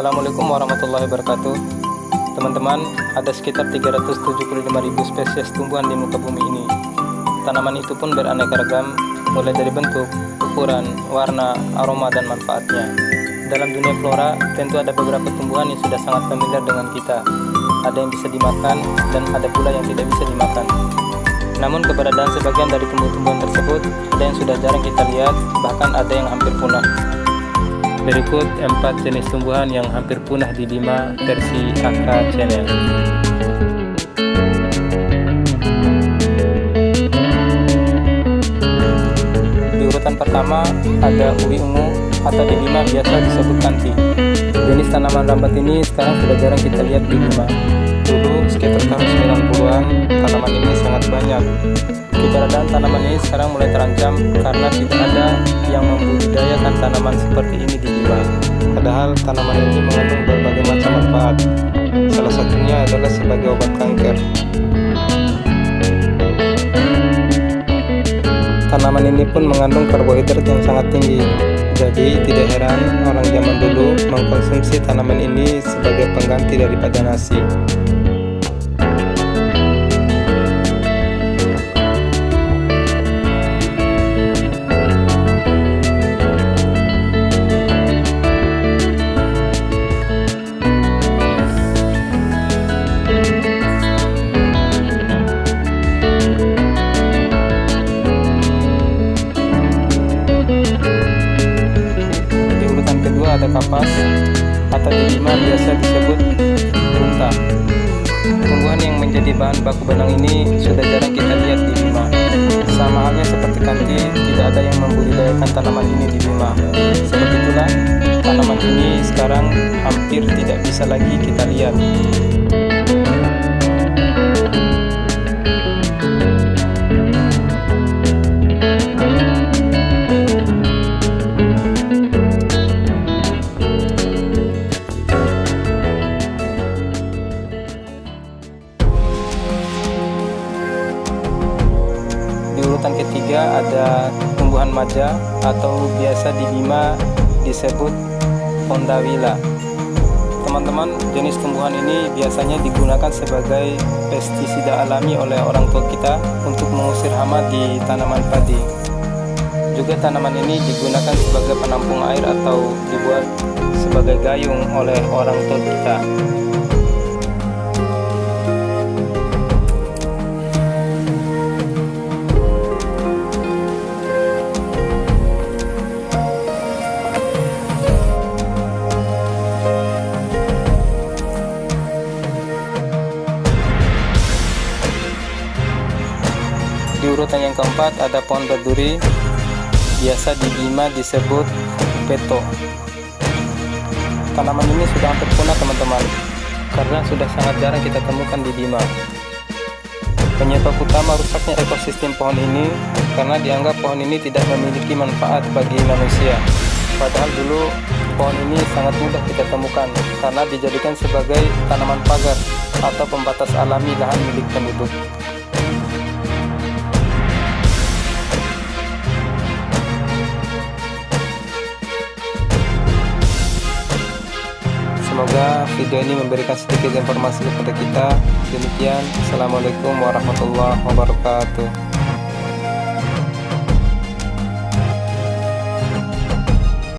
Assalamualaikum warahmatullahi wabarakatuh. Teman-teman, ada sekitar 375.000 spesies tumbuhan di muka bumi ini. Tanaman itu pun beraneka ragam, mulai dari bentuk, ukuran, warna, aroma, dan manfaatnya. Dalam dunia flora, tentu ada beberapa tumbuhan yang sudah sangat familiar dengan kita. Ada yang bisa dimakan, dan ada pula yang tidak bisa dimakan. Namun keberadaan sebagian dari tumbuh-tumbuhan tersebut ada yang sudah jarang kita lihat, bahkan ada yang hampir punah. Berikut 4 jenis tumbuhan yang hampir punah di Bima versi AK Channel. Di urutan pertama ada ubi ungu atau di Bima biasa disebut kanti. Jenis tanaman rambat ini sekarang sudah jarang kita lihat di Bima. Dulu sekitar tahun 90-an tanaman ini sangat banyak. Keberadaan tanaman ini sekarang mulai terancam karena tidak ada yang membudidayakan tanaman seperti ini di Bima. Padahal tanaman ini mengandung berbagai macam manfaat. Salah satunya adalah sebagai obat kanker. Tanaman ini pun mengandung karbohidrat yang sangat tinggi. Jadi tidak heran orang zaman dulu mengkonsumsi tanaman ini sebagai pengganti daripada nasi. Ada kapas atau di Bima biasa disebut bunta. Tumbuhan yang menjadi bahan baku benang ini sudah jarang kita lihat di Bima. Sama halnya seperti kanti, tidak ada yang membudidayakan tanaman ini di Bima. Sebab itulah tanaman ini sekarang hampir tidak bisa lagi kita lihat. Di urutan ketiga ada tumbuhan maja atau biasa di Bima disebut pondawila. Teman-teman, jenis tumbuhan ini biasanya digunakan sebagai pestisida alami oleh orang tua kita untuk mengusir hama di tanaman padi. Juga tanaman ini digunakan sebagai penampung air atau dibuat sebagai gayung oleh orang tua kita. Di urutan yang keempat ada pohon berduri, biasa di Bima disebut peto. Tanaman ini sudah hampir punah teman-teman, karena sudah sangat jarang kita temukan di Bima. Penyebab utama rusaknya ekosistem pohon ini karena dianggap pohon ini tidak memiliki manfaat bagi manusia. Padahal dulu pohon ini sangat mudah kita temukan karena dijadikan sebagai tanaman pagar atau pembatas alami lahan milik penduduk. Semoga video ini memberikan sedikit informasi kepada kita. Demikian, Assalamualaikum warahmatullahi wabarakatuh.